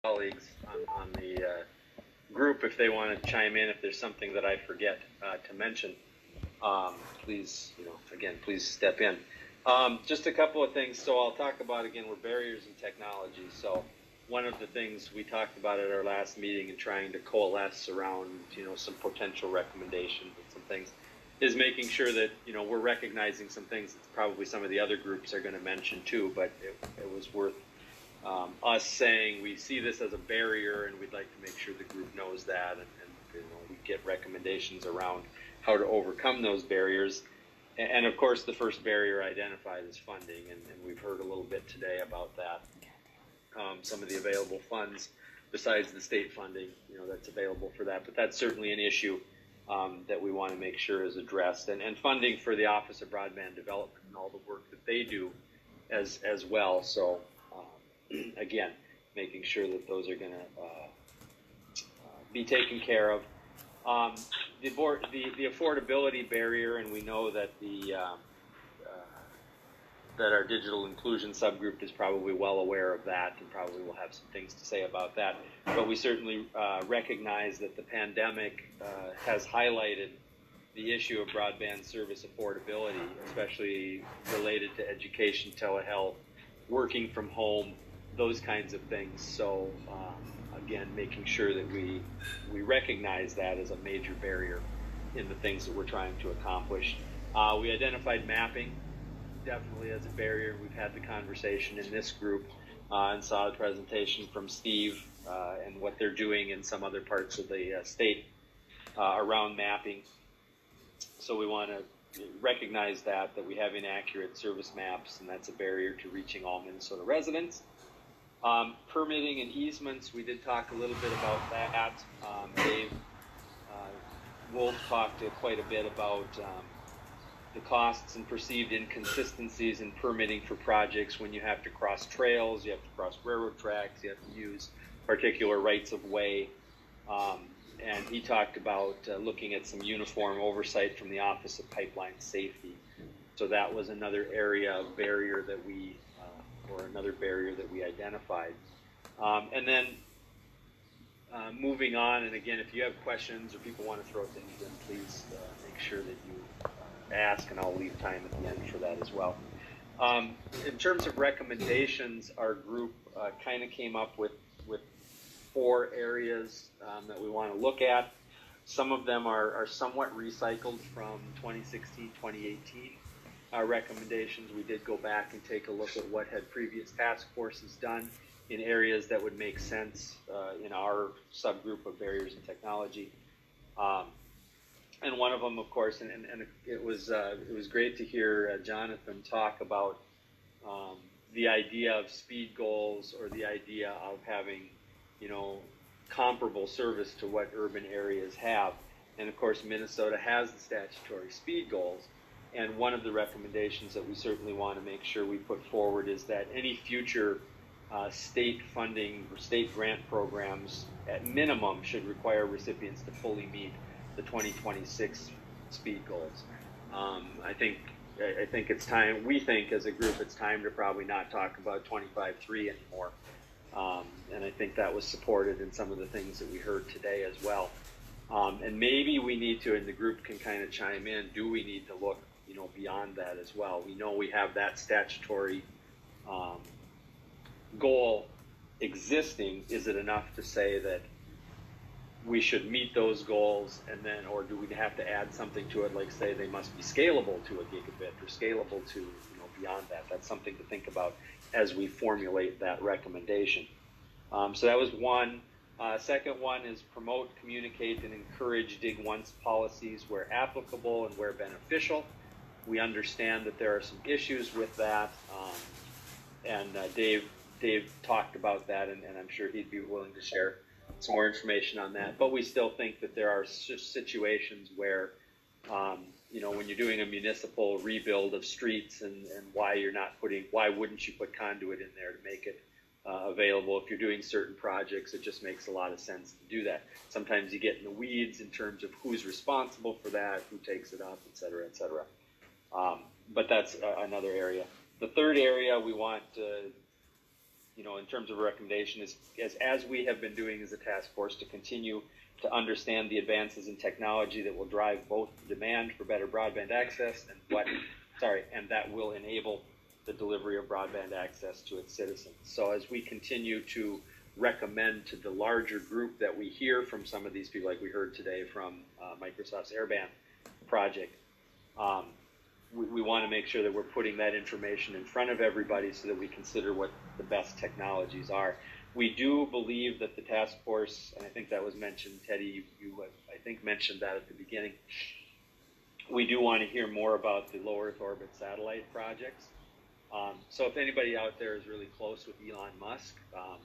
colleagues on the group if they want to chime in, if there's something that I forget to mention. Please, again, please step in. Just a couple of things. So I'll talk about, again, we're barriers in technology. So one of the things we talked about at our last meeting and trying to coalesce around, some potential recommendations and some things is making sure that, we're recognizing some things that probably some of the other groups are going to mention too, but it was worth us saying we see this as a barrier and we'd like to make sure the group knows that, and we get recommendations around how to overcome those barriers. And of course, the first barrier identified is funding, and we've heard a little bit today about that. Some of the available funds, besides the state funding, that's available for that, but that's certainly an issue that we want to make sure is addressed. And funding for the Office of Broadband Development and all the work that they do as well. So again, making sure that those are going to be taken care of. The affordability barrier, and we know that that our digital inclusion subgroup is probably well aware of that and probably will have some things to say about that. But we certainly recognize that the pandemic has highlighted the issue of broadband service affordability, especially related to education, telehealth, working from home, those kinds of things. So again, making sure that we recognize that as a major barrier in the things that we're trying to accomplish. We identified mapping definitely as a barrier. We've had the conversation in this group and saw the presentation from Steve and what they're doing in some other parts of the state around mapping. So we want to recognize that we have inaccurate service maps, and that's a barrier to reaching all Minnesota residents. Permitting and easements, we did talk a little bit about that. Dave Wolf talked quite a bit about the costs and perceived inconsistencies in permitting for projects when you have to cross trails, you have to cross railroad tracks, you have to use particular rights of way. And he talked about looking at some uniform oversight from the Office of Pipeline Safety. So that was another area of barrier that we another barrier that we identified. And then moving on, and again, if you have questions or people want to throw things in, please make sure that you ask, and I'll leave time at the end for that as well. In terms of recommendations, our group kind of came up with 4 areas that we want to look at. Some of them are somewhat recycled from 2016, 2018. Recommendations. We did go back and take a look at what had previous task forces done in areas that would make sense in our subgroup of barriers in technology. And one of them, of course, and it was great to hear Jonathan talk about the idea of speed goals, or the idea of having, comparable service to what urban areas have. And of course, Minnesota has the statutory speed goals. And one of the recommendations that we certainly want to make sure we put forward is that any future state funding or state grant programs, at minimum, should require recipients to fully meet the 2026 speed goals. I think it's time, we think as a group, it's time to probably not talk about 25.3 anymore. And I think that was supported in some of the things that we heard today as well. And maybe we need to, and the group can kind of chime in, do we need to look beyond that as well? We know we have that statutory goal existing. Is it enough to say that we should meet those goals, and then, or do we have to add something to it, like say they must be scalable to a gigabit or scalable to beyond that? That's something to think about as we formulate that recommendation. So that was one. Second one is promote, communicate, and encourage dig once policies where applicable and where beneficial. We understand that there are some issues with that, and Dave talked about that, and I'm sure he'd be willing to share some more information on that. But we still think that there are situations where, when you're doing a municipal rebuild of streets, and why wouldn't you put conduit in there to make it available? If you're doing certain projects, it just makes a lot of sense to do that. Sometimes you get in the weeds in terms of who's responsible for that, who takes it up, et cetera, et cetera. But that's another area. The third area we want in terms of a recommendation, is as we have been doing as a task force, to continue to understand the advances in technology that will drive both the demand for better broadband access and that will enable the delivery of broadband access to its citizens. So as we continue to recommend to the larger group that we hear from some of these people, like we heard today from Microsoft's Airband project, we want to make sure that we're putting that information in front of everybody so that we consider what the best technologies are. We do believe that the task force, and I think that was mentioned, Teddy, you I think mentioned that at the beginning, we do want to hear more about the low Earth orbit satellite projects. So if anybody out there is really close with Elon Musk,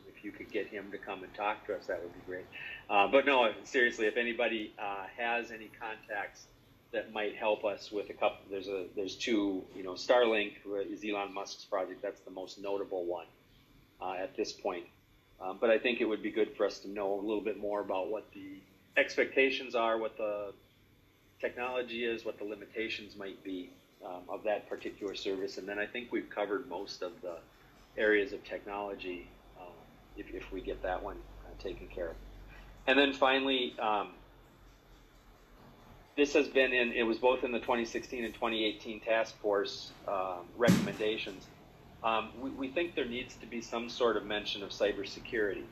if you could get him to come and talk to us, that would be great. But no, seriously, if anybody has any contacts that might help us with a couple, there's two, Starlink is Elon Musk's project. That's the most notable one at this point. But I think it would be good for us to know a little bit more about what the expectations are, what the technology is, what the limitations might be of that particular service. And then I think we've covered most of the areas of technology if we get that one taken care of. And then finally, this has been it was both in the 2016 and 2018 task force recommendations. We think there needs to be some sort of mention of cybersecurity.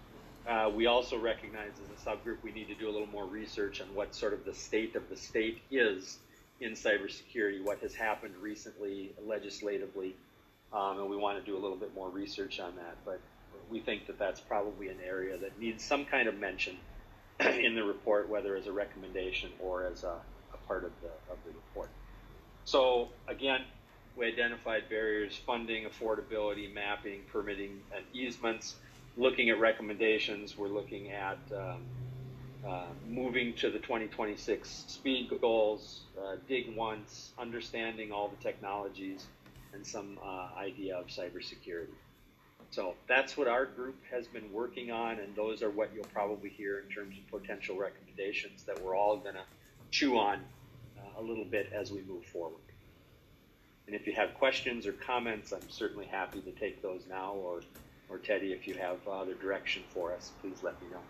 We also recognize as a subgroup we need to do a little more research on what sort of the state of the state is in cybersecurity, what has happened recently legislatively, and we want to do a little bit more research on that. But we think that that's probably an area that needs some kind of mention in the report, whether as a recommendation or as a part of the report. So again, we identified barriers: funding, affordability, mapping, permitting, and easements. Looking at recommendations, we're looking at moving to the 2026 speed goals, dig once, understanding all the technologies, and some idea of cybersecurity. So that's what our group has been working on, and those are what you'll probably hear in terms of potential recommendations that we're all going to chew on a little bit as we move forward. And if you have questions or comments, I'm certainly happy to take those now, or Teddy, if you have other direction for us, please let me know.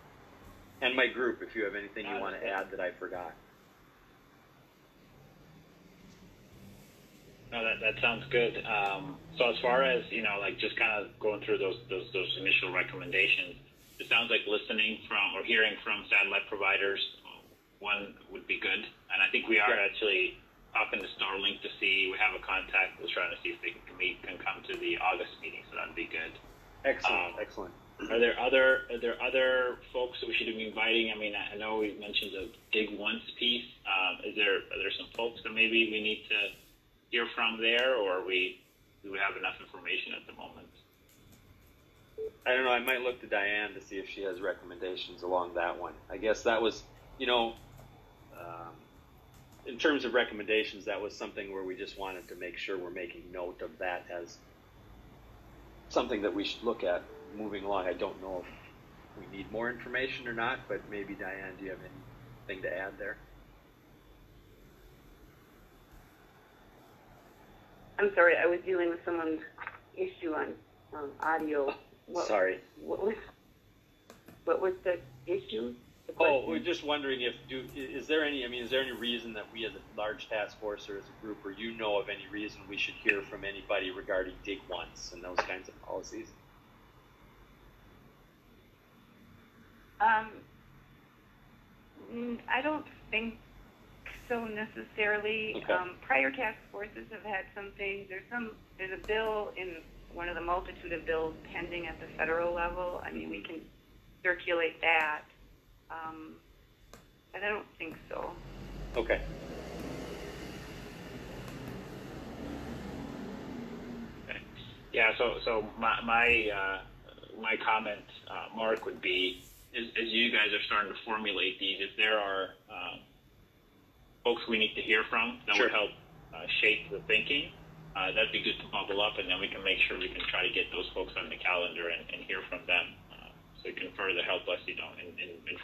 And my group, if you have anything you want to add that I forgot. No, that sounds good. So as far as, like just kind of going through those initial recommendations, it sounds like listening from or hearing from satellite providers, one would be good. And I think we are actually talking to Starlink to see, we have a contact that's trying to see if they can come to the August meeting, so that'd be good. Excellent. Are there other folks that we should be inviting? I mean, I know we mentioned the dig once piece. Are there some folks that maybe we need to hear from there, or do we have enough information at the moment? I don't know. I might look to Diane to see if she has recommendations along that one. I guess that was, in terms of recommendations, that was something where we just wanted to make sure we're making note of that as something that we should look at moving along. I don't know if we need more information or not, but maybe, Diane, do you have anything to add there? I'm sorry, I was dealing with someone's issue on audio. Sorry. What was the issue? We're just wondering is there any reason that we as a large task force or as a group, or of any reason we should hear from anybody regarding dig once and those kinds of policies? I don't think so necessarily. Okay. Prior task forces have had some things. There's a bill in one of the multitude of bills pending at the federal level. I mean, we can circulate that. But I don't think so. Okay. Yeah. So my comment, Marc, would be, as you guys are starting to formulate these, if there are folks we need to hear from that would help shape the thinking, that'd be good to bubble up, and then we can make sure we can try to get those folks on the calendar and hear from them, so it can further help us, in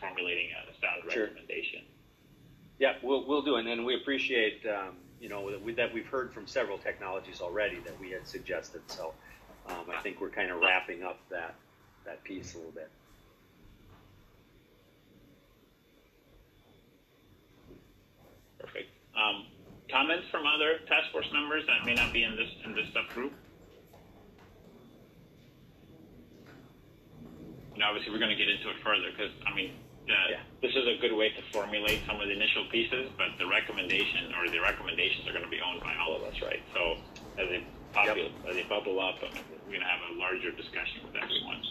formulating a sound recommendation. Yeah, we'll do, and then we appreciate, that we've heard from several technologies already that we had suggested. So I think we're kind of wrapping up that piece a little bit. Perfect. Comments from other task force members that may not be in this subgroup? Obviously, we're going to get into it further because, this is a good way to formulate some of the initial pieces, but the recommendations are going to be owned by all of us, right? So as they bubble up, we're going to have a larger discussion with everyone.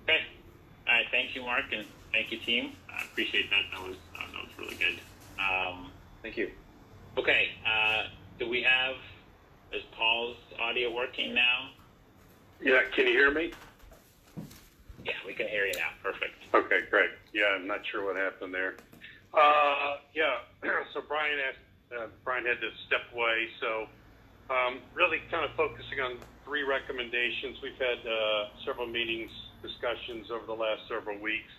Okay. All right. Thank you, Mark, and thank you, team. I appreciate that. That was really good. Thank you. Okay. Is Paul's audio working now? Yeah, can you hear me? Yeah, we can hear you now. Perfect. Okay, great. Yeah, I'm not sure what happened there. So Brian had to step away. So really kind of focusing on 3 recommendations. We've had several meetings, discussions over the last several weeks.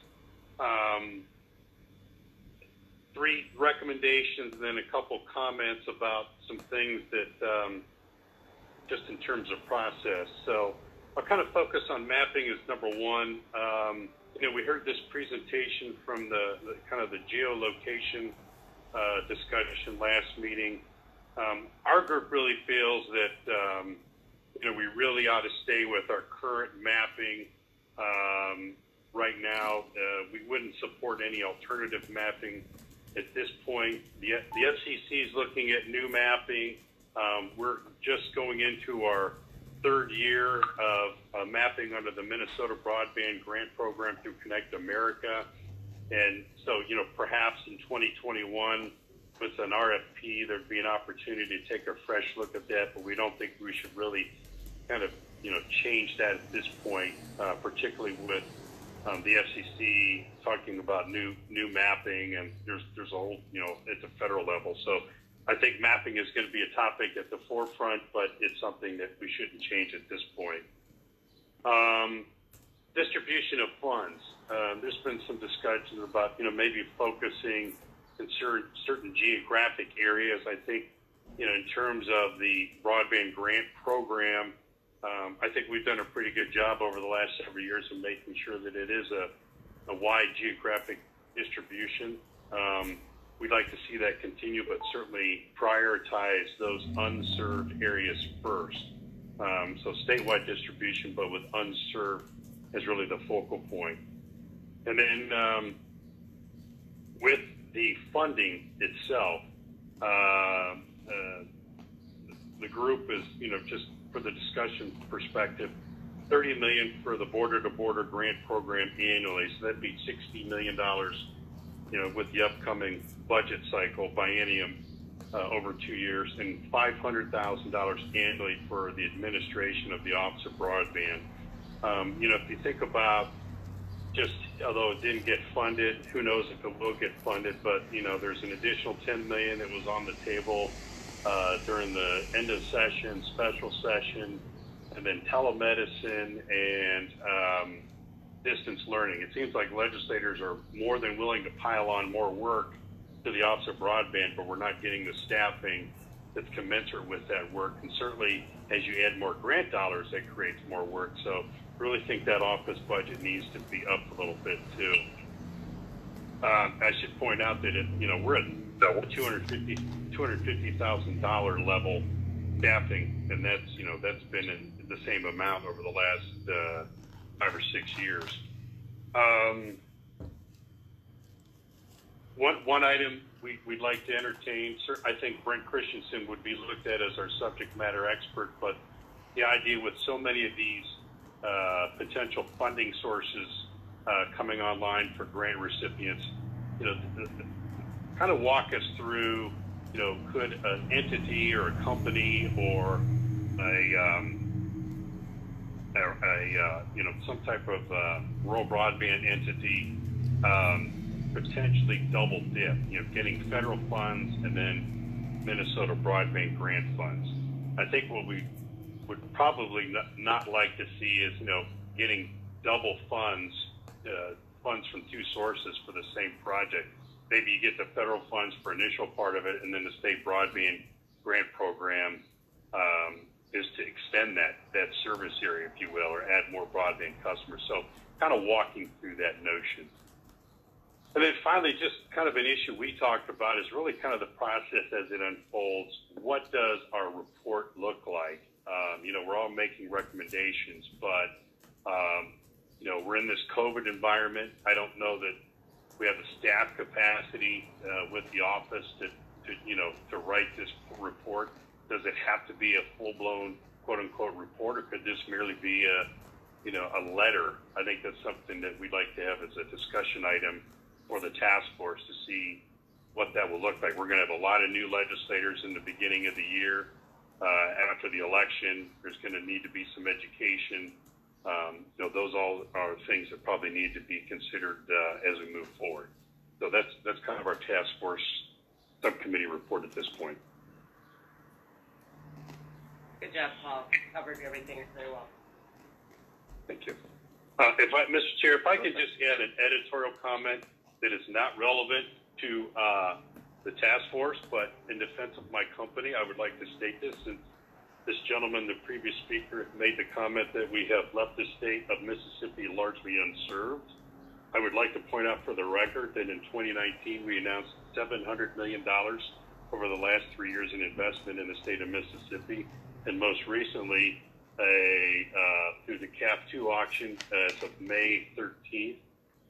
3 recommendations, and then a couple comments about some things that just in terms of process. So I'll kind of focus on mapping as number 1. We heard this presentation from the kind of the geolocation discussion last meeting. Our group really feels that we really ought to stay with our current mapping. Right now, we wouldn't support any alternative mapping at this point. The FCC is looking at new mapping. We're just going into our 3rd year of mapping under the Minnesota Broadband Grant Program through Connect America. And so, perhaps in 2021 with an RFP, there'd be an opportunity to take a fresh look at that, but we don't think we should really kind of, change that at this point, particularly with the FCC talking about new mapping, and there's a whole, at the federal level. So I think mapping is going to be a topic at the forefront, but it's something that we shouldn't change at this point. Distribution of funds. There's been some discussions about, maybe focusing in certain geographic areas. I think, in terms of the broadband grant program, I think we've done a pretty good job over the last several years of making sure that it is a wide geographic distribution. We'd like to see that continue, but certainly prioritize those unserved areas first. So statewide distribution, but with unserved as really the focal point. And then with the funding itself, the group is, just for the discussion perspective, $30 million for the border-to-border grant program annually. So that'd be $60 million, with the upcoming budget cycle biennium over 2 years, and $500,000 annually for the administration of the Office of Broadband. If you think about just, although it didn't get funded, who knows if it will get funded, but, there's an additional $10 million that was on the table during the end of session, special session, and then telemedicine and distance learning. It seems like legislators are more than willing to pile on more work to the Office of Broadband, but we're not getting the staffing that's commensurate with that work. And certainly, as you add more grant dollars, that creates more work. So I really think that office budget needs to be up a little bit too. I should point out that we're at the $250,000 level staffing, and that's been in the same amount over the last 5 or 6 years. One item we'd like to entertain, I think Brent Christensen would be looked at as our subject matter expert, but the idea with so many of these potential funding sources coming online for grant recipients, kind of walk us through, could an entity or a company or some type of rural broadband entity potentially double dip, getting federal funds and then Minnesota broadband grant funds. I think what we would probably not like to see is, getting double funds funds from two sources for the same project. Maybe you get the federal funds for initial part of it, and then the state broadband grant program is to extend that service area, if you will, or add more broadband customers. So kind of walking through that notion. And then finally, just kind of an issue we talked about is really kind of the process as it unfolds. What does our report look like? We're all making recommendations, but, we're in this COVID environment. I don't know that we have the staff capacity with the office to write this report. Does it have to be a full-blown quote-unquote report, or could this merely be a letter? I think that's something that we'd like to have as a discussion item for the task force to see what that will look like. We're going to have a lot of new legislators in the beginning of the year. After the election, there's going to need to be some education. Those all are things that probably need to be considered as we move forward. So that's kind of our task force subcommittee report at this point. Good job, Paul. Covered everything very well. Thank you. Mr. Chair, if I could just add an editorial comment that is not relevant to the task force, but in defense of my company, I would like to state this. Since this gentleman, the previous speaker, made the comment that we have left the state of Mississippi largely unserved, I would like to point out for the record that in 2019, we announced $700 million over the last 3 years in investment in the state of Mississippi. And most recently, through the CAF2 auction as of May 13th,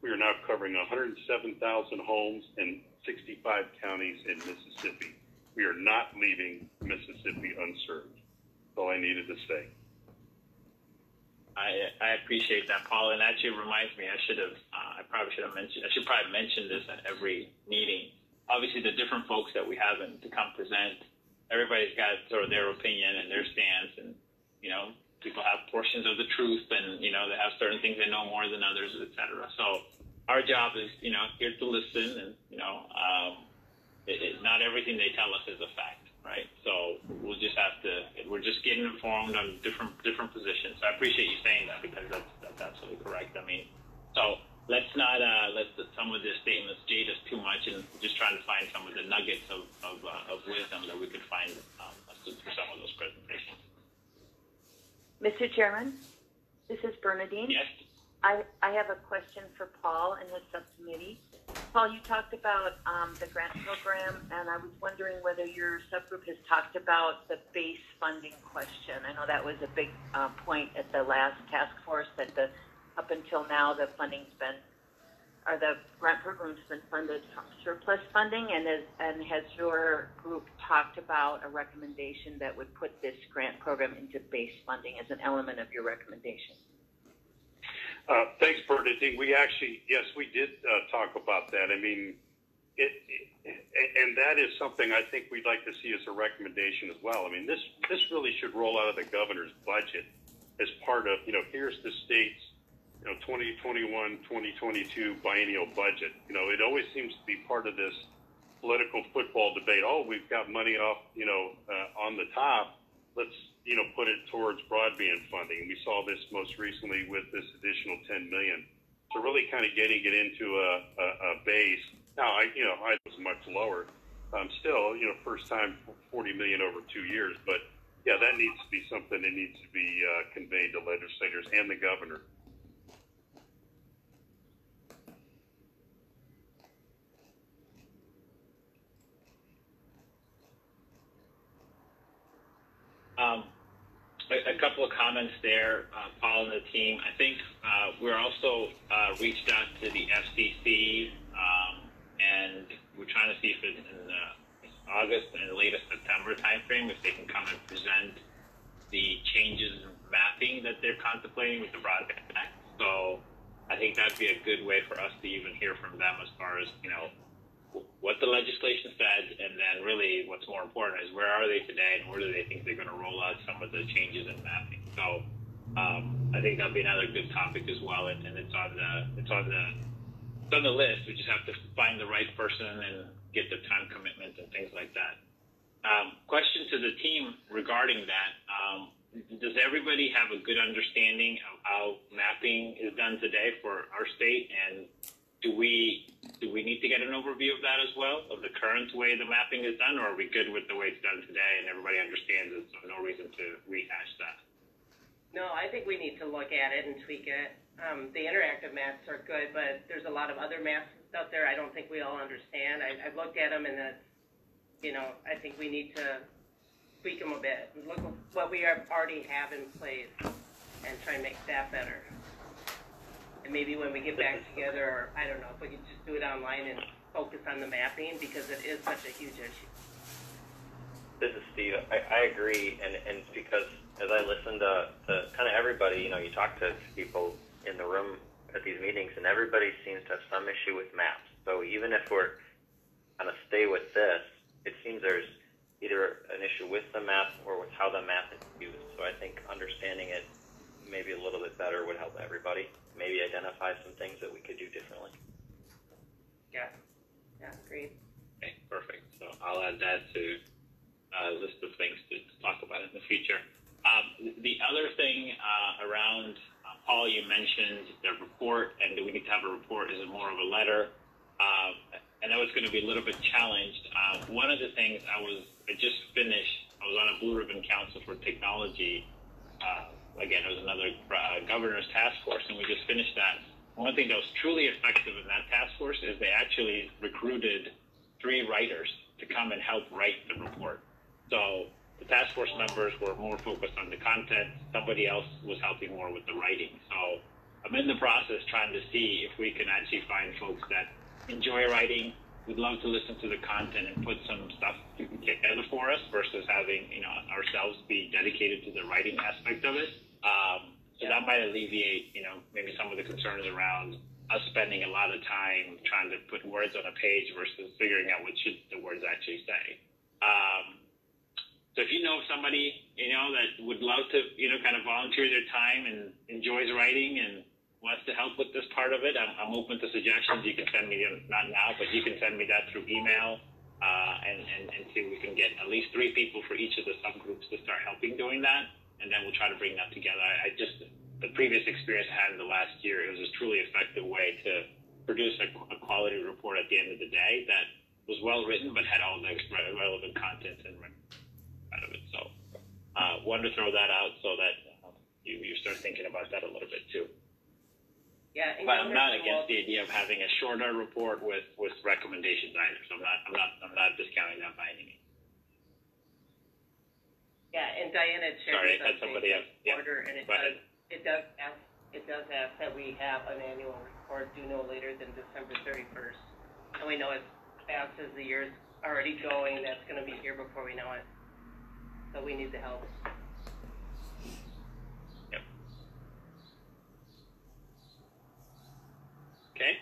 we are now covering 107,000 homes in 65 counties in Mississippi. We are not leaving Mississippi unserved. That's all I needed to say. I appreciate that, Paul, and actually reminds me, I should probably mention this at every meeting. Obviously, the different folks that we have to come present, everybody's got sort of their opinion and their stance, and people have portions of the truth, and they have certain things they know more than others, etc. So our job is here to listen, and not everything they tell us is a fact, right? So we're just getting informed on different positions. So I appreciate you saying that, because that's absolutely correct. I mean, so let's not let some of the statements jade us too much, and just trying to find some of the nuggets of wisdom that we could find for some of those presentations. Mr. Chairman, this is Bernadine. Yes. I have a question for Paul and his subcommittee. Paul, you talked about the grant program, and I was wondering whether your subgroup has talked about the base funding question. I know that was a big point at the last task force, that up until now the grant program's been funded from surplus funding, and has your group talked about a recommendation that would put this grant program into base funding as an element of your recommendation? Thanks, Bernadine. We did talk about that. I mean, and that is something I think we'd like to see as a recommendation as well. I mean, this really should roll out of the governor's budget as part of, here's the state's 2021, 2022 biennial budget. It always seems to be part of this political football debate. Oh, we've got money off, on the top. Let's, put it towards broadband funding. We saw this most recently with this additional $10 million. So really kind of getting it into a base. Now, I was much lower. Still, first time $40 million over 2 years. But yeah, that needs to be something that needs to be conveyed to legislators and the governor. A couple of comments there, Paul and the team. I think we're also reached out to the FCC, and we're trying to see if it's in August and the latest September timeframe, if they can come and present the changes in mapping that they're contemplating with the Broadband Act. So I think that'd be a good way for us to even hear from them as far as, what the legislation said, and then really what's more important is where are they today, and where do they think they're going to roll out some of the changes in mapping. So I think that'll be another good topic as well, and it's on the list. We just have to find the right person and get the time commitment and things like that. Question to the team regarding that: does everybody have a good understanding of how mapping is done today for our state, and do we need to get an overview of that as well, of the current way the mapping is done, or are we good with the way it's done today and everybody understands it, so no reason to rehash that? No, I think we need to look at it and tweak it. The interactive maps are good, but there's a lot of other maps out there I don't think we all understand. I've looked at them, and that's, I think we need to tweak them a bit. Look at what we already have in place and try and make that better. And maybe when we get back together, or I don't know, if we could just do it online and focus on the mapping, because it is such a huge issue. This is Steve. I agree, and it's because as I listen to kind of everybody, you talk to people in the room at these meetings, and everybody seems to have some issue with maps. So even if we're kind of stay with this, it seems there's either an issue with the map or with how the map is used. So I think understanding it maybe a little bit better would help everybody. Maybe identify some things that we could do differently. Yeah, great. Okay, perfect. So I'll add that to a list of things to talk about in the future. The other thing around, Paul, you mentioned the report, and do we need to have a report? Is it more of a letter? And I was going to be a little bit challenged. One of the things I was on a Blue Ribbon Council for Technology. Again, it was another governor's task force, and we just finished that. One thing that was truly effective in that task force is they actually recruited 3 writers to come and help write the report. So the task force members were more focused on the content. Somebody else was helping more with the writing. So I'm in the process trying to see if we can actually find folks that enjoy writing, would love to listen to the content and put some stuff together for us versus having, ourselves be dedicated to the writing aspect of it. So that might alleviate, maybe some of the concerns around us spending a lot of time trying to put words on a page versus figuring out what should the words actually say. So if you know of somebody, that would love to, kind of volunteer their time and enjoys writing and wants to help with this part of it, I'm open to suggestions. You can send me, not now, but you can send me that through email, and see if we can get at least 3 people for each of the subgroups to start helping doing that, and then we'll try to bring that together. The previous experience I had in the last year, it was a truly effective way to produce a quality report at the end of the day that was well written but had all the relevant content and out of it. So wanted to throw that out so that you start thinking about that a little bit too. Yeah, but I'm not against the idea of having a shorter report with recommendations either. So I'm not discounting that by any means. Yeah, and Diana shared. Sorry, I had somebody else. Order, and it does ask that we have an annual report due no later than December 31st. And we know as fast as the year's already going, that's going to be here before we know it. So we need the help. Yep. Okay.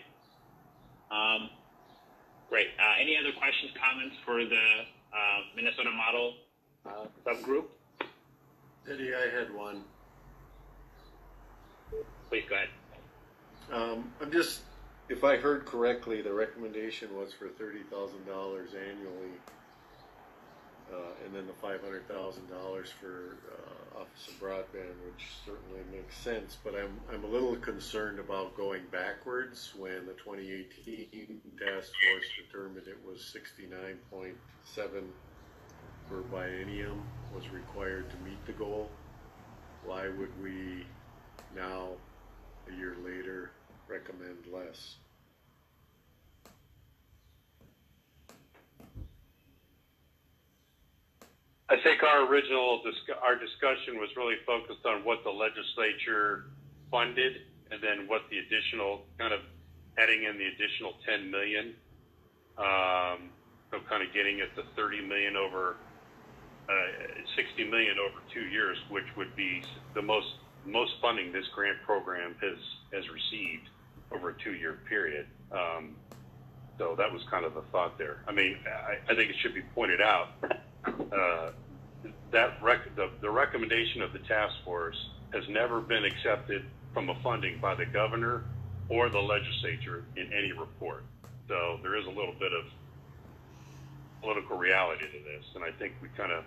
Great. Any other questions, comments for the Minnesota model subgroup? Eddie, I had one. Please go ahead. I'm just, if I heard correctly, the recommendation was for $30,000 annually, and then the $500,000 for Office of Broadband, which certainly makes sense. But I'm a little concerned about going backwards when the 2018 task force determined it was 69.7 per biennium was required to meet the goal. Why would we now, a year later, recommend less? I think our original discussion was really focused on what the legislature funded, and then what the additional, kind of adding in the additional 10 million. So kind of getting it to 30 million over 60 million over 2 years, which would be the most funding this grant program has received over a 2-year period. So that was kind of the thought there. I mean, I think it should be pointed out that the recommendation of the task force has never been accepted from a funding by the governor or the legislature in any report. So there is a little bit of political reality to this, and I think we kind of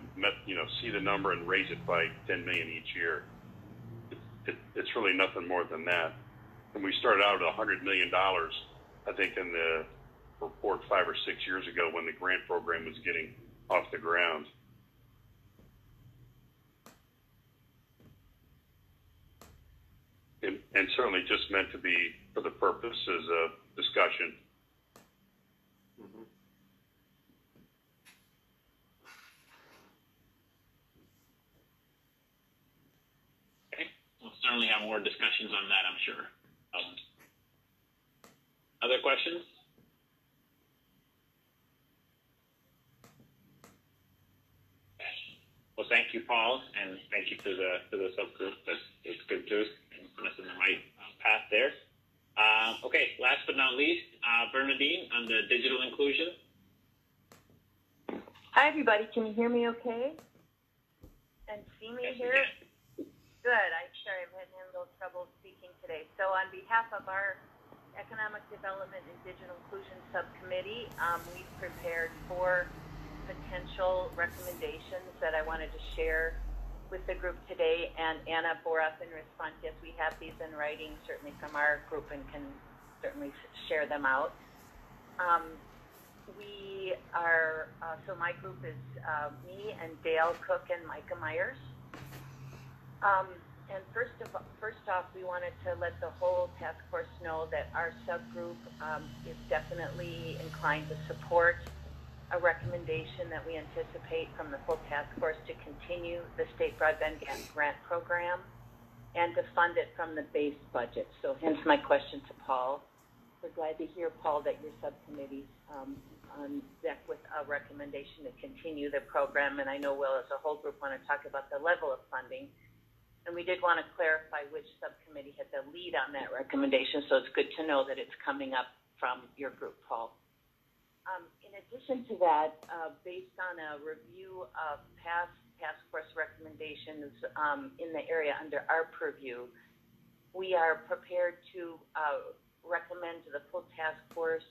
see the number and raise it by 10 million each year. It's really nothing more than that. When we started out at $100 million I think in the report 5 or 6 years ago when the grant program was getting off the ground. And certainly just meant to be for the purposes of discussion. Mm-hmm. Okay. We'll certainly have more discussions on that, I'm sure. Other questions? Well, thank you, Paul, and thank you to the subgroup. It's good to put us in the right path there. Okay, last but not least, Bernadine on the digital inclusion. Hi, everybody. Can you hear me okay? And see me Yes, here? Good. I'm sorry, I'm having a little trouble speaking today. So on behalf of our Economic Development and Digital Inclusion Subcommittee, we've prepared 4 potential recommendations that I wanted to share with the group today, and Anna bore up in response. Yes, we have these in writing, certainly from our group, and can certainly share them out. We are, so my group is me and Dale Cook and Micah Myers. And first off, we wanted to let the whole task force know that our subgroup is definitely inclined to support a recommendation that we anticipate from the full task force to continue the state broadband grant program and to fund it from the base budget. So hence my question to Paul. We're glad to hear, Paul, that your subcommittee's on deck with a recommendation to continue the program, and I know we'll as a whole group want to talk about the level of funding. And we did want to clarify which subcommittee had the lead on that recommendation, so it's good to know that it's coming up from your group, Paul. In addition to that, based on a review of past task force recommendations in the area under our purview, we are prepared to recommend to the full task force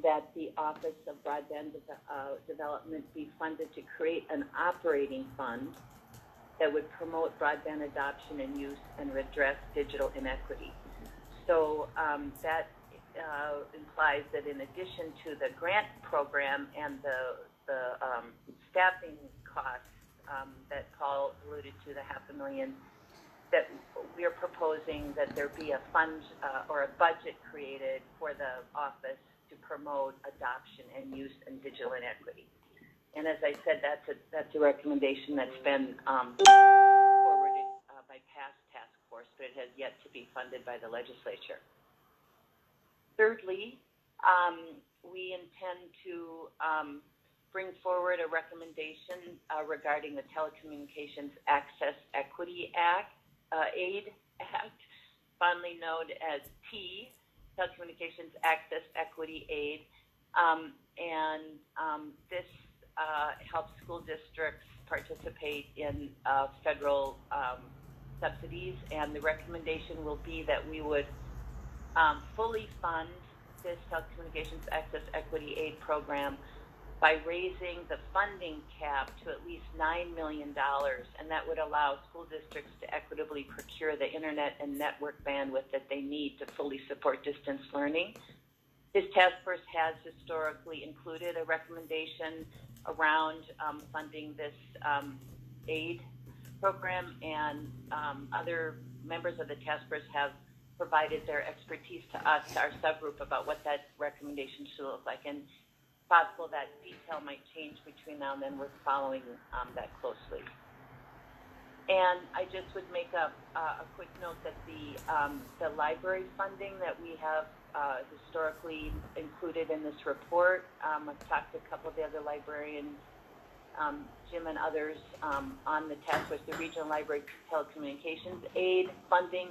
that the Office of Broadband Development be funded to create an operating fund that would promote broadband adoption and use and redress digital inequity. So that implies that in addition to the grant program and the staffing costs that Paul alluded to, the $500,000, that we are proposing that there be a fund or a budget created for the office to promote adoption and use and digital inequity. And as I said, that's a recommendation that's been forwarded by past task force, but it has yet to be funded by the legislature. Thirdly, we intend to bring forward a recommendation regarding the Telecommunications Access Equity Aid Act, fondly known as T, Telecommunications Access Equity Aid, and this helps school districts participate in federal subsidies, and the recommendation will be that we would fully fund this Telecommunications Access Equity Aid program by raising the funding cap to at least $9 million, and that would allow school districts to equitably procure the internet and network bandwidth that they need to fully support distance learning. This task force has historically included a recommendation around funding this aid program, and other members of the task force have provided their expertise to us, to our subgroup, about what that recommendation should look like. And possible that detail might change between now and then. We're following that closely. And I just would make a quick note that the library funding that we have historically included in this report, I've talked to a couple of the other librarians, Jim and others, on the task force. The Regional Library Telecommunications Aid funding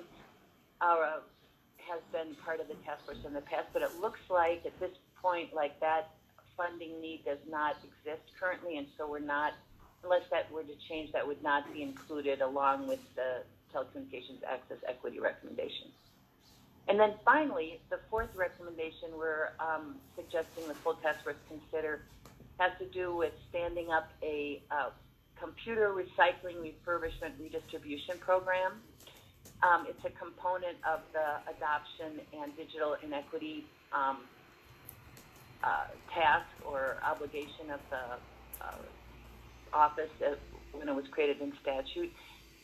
has been part of the task force in the past, but it looks like at this point like that funding need does not exist currently, and so we're not, unless that were to change, that would not be included along with the Telecommunications Access Equity recommendation. And then finally, the fourth recommendation we're suggesting the full task force consider has to do with standing up a computer recycling, refurbishment, redistribution program. It's a component of the adoption and digital inequity task or obligation of the office when it was created in statute.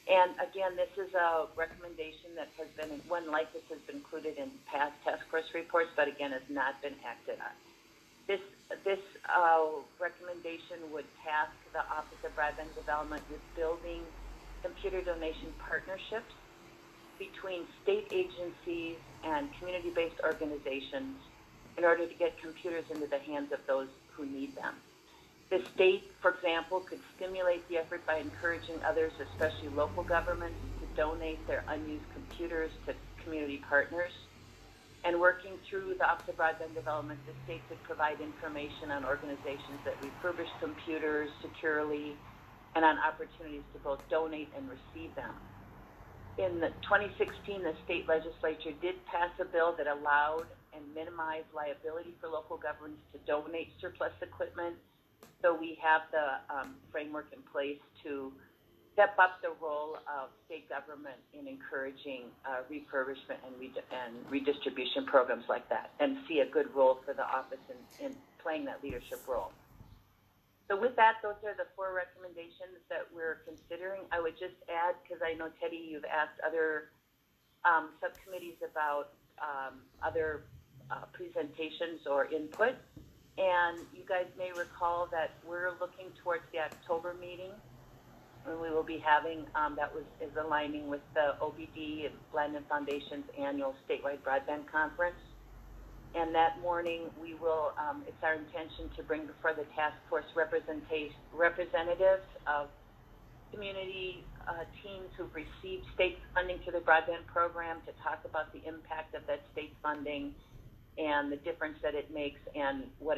And again, this is a recommendation that has been, one like this has been included in past task force reports, but again has not been acted on. This recommendation would task the Office of Broadband Development with building computer donation partnerships between state agencies and community-based organizations in order to get computers into the hands of those who need them. The state, for example, could stimulate the effort by encouraging others, especially local governments, to donate their unused computers to community partners. And working through the Office of Broadband Development, the state could provide information on organizations that refurbish computers securely and on opportunities to both donate and receive them. In 2016, the state legislature did pass a bill that allowed and minimized liability for local governments to donate surplus equipment. So we have the framework in place to step up the role of state government in encouraging refurbishment and redistribution programs like that, and see a good role for the office in playing that leadership role. So with that, those are the 4 recommendations that we're considering. I would just add, because I know, Teddy, you've asked other subcommittees about other presentations or input. And you guys may recall that we're looking towards the October meeting, and we will be having, is aligning with the OBD and Landon Foundation's annual statewide broadband conference. And that morning we will, it's our intention to bring before the task force representatives of community teams who've received state funding to the broadband program to talk about the impact of that state funding and the difference that it makes, and what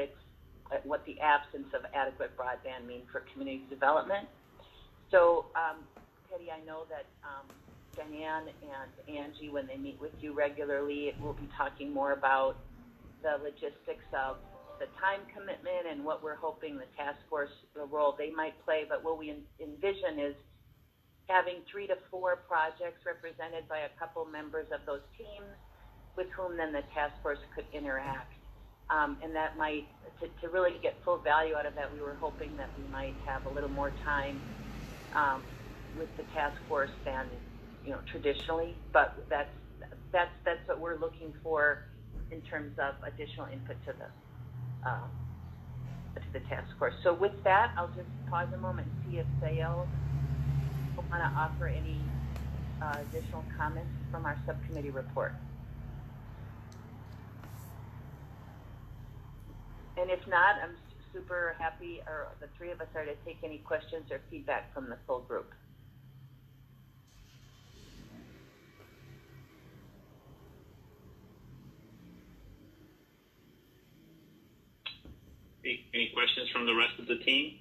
the absence of adequate broadband means for community development. So, Teddy, I know that Diane and Angie, when they meet with you regularly, will be talking more about the logistics of the time commitment and what we're hoping the task force, the role they might play. But what we envision is having 3 to 4 projects represented by a couple members of those teams, with whom then the task force could interact. And that might, to really get full value out of that, we were hoping that we might have a little more time with the task force than, traditionally. But that's what we're looking for in terms of additional input to the task force. So with that, I'll just pause a moment and see if Sayel will want to offer any additional comments from our subcommittee report. And if not, I'm super happy, or the 3 of us are to take any questions or feedback from the full group. Any questions from the rest of the team?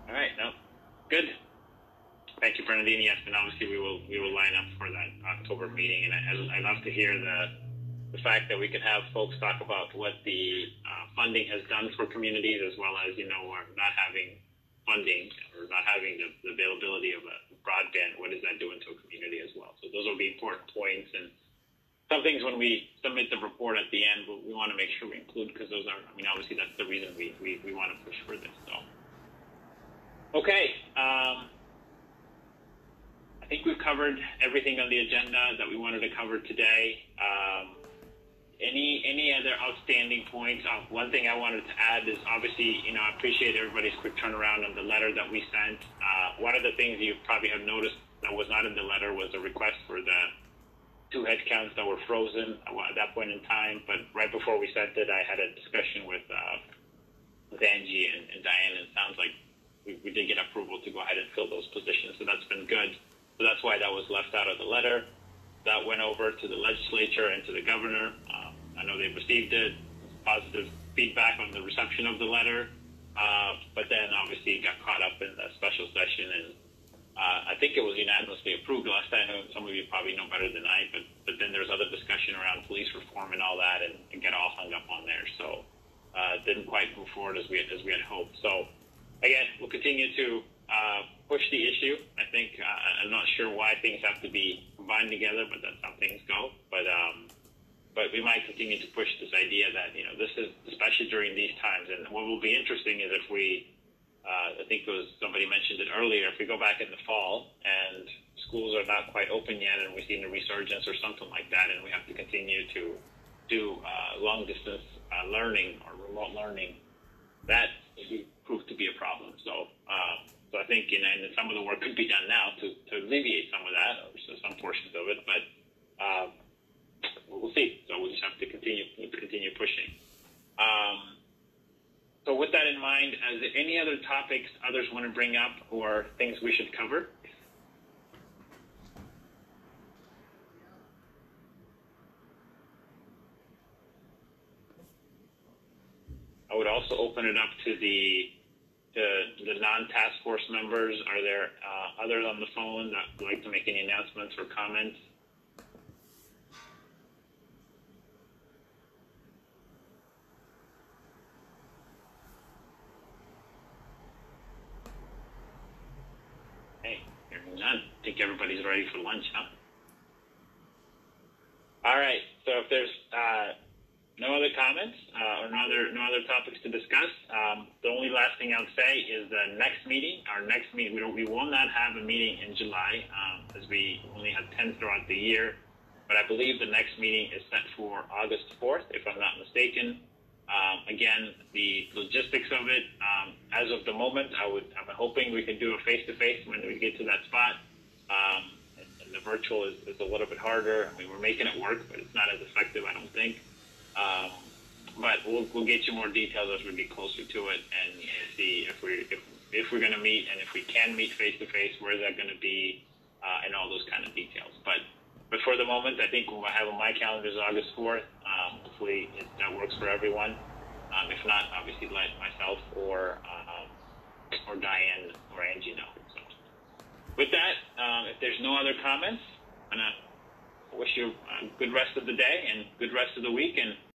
All right, no, good. Thank you, Bernadine. Yes, and obviously we will line up for that October meeting, and I love to hear the fact that we can have folks talk about what the funding has done for communities, as well as not having funding or not having the availability of a broadband. What is that doing to a community as well? So those will be important points, and some things when we submit the report at the end, we want to make sure we include, because those are, obviously that's the reason we want to push for this. So, okay. I think we've covered everything on the agenda that we wanted to cover today. Any other outstanding points? One thing I wanted to add is, obviously, I appreciate everybody's quick turnaround on the letter that we sent. One of the things you probably have noticed that was not in the letter was a request for the 2 headcounts that were frozen at that point in time. But right before we sent it, I had a discussion with Angie and Diane, and it sounds like we did get approval to go ahead and fill those positions. So that's been good. So that's why that was left out of the letter. That went over to the legislature and to the governor. I know they received it, positive feedback on the reception of the letter, but then obviously it got caught up in the special session, and I think it was unanimously approved last time. Some of you probably know better than I, but then there's other discussion around police reform and all that, and get all hung up on there. So it didn't quite move forward as we had hoped. So again, we'll continue to push the issue. I think I'm not sure why things have to be combined together, but that's how things go. But we might continue to push this idea that this is especially during these times. And what will be interesting is if we, I think it was somebody mentioned it earlier, if we go back in the fall and schools are not quite open yet, and we've seen a resurgence or something like that, and we have to continue to do long distance learning or remote learning, that will prove to be a problem. So I think and some of the work could be done now to alleviate some of that, or some portions of it, but we'll see. So we'll just have to continue pushing. So with that in mind, is there any other topics others want to bring up or things we should cover? I would also open it up to the non-task force members. Are there others on the phone that would like to make any announcements or comments? Hey, hearing none. I think everybody's ready for lunch, huh? All right. So if there's no other comments or no other topics to discuss, the only last thing I would say is the next meeting. Our next meeting, we will not have a meeting in July, as we only have 10 throughout the year. But I believe the next meeting is set for August 4th, if I'm not mistaken. Again, the logistics of it, as of the moment, I'm hoping we can do a face-to-face when we get to that spot. And the virtual is a little bit harder. I mean, we're making it work, but it's not as effective, I don't think. But we'll get you more details as we get closer to it and see if we're going to meet, and if we can meet face-to-face, where is that going to be, and all those kind of details. But for the moment, I think what I have on my calendar is August 4th. Hopefully that works for everyone. If not, obviously let myself or Diane or Angie know. So with that, if there's no other comments, I'm going to wish you a good rest of the day and good rest of the week, and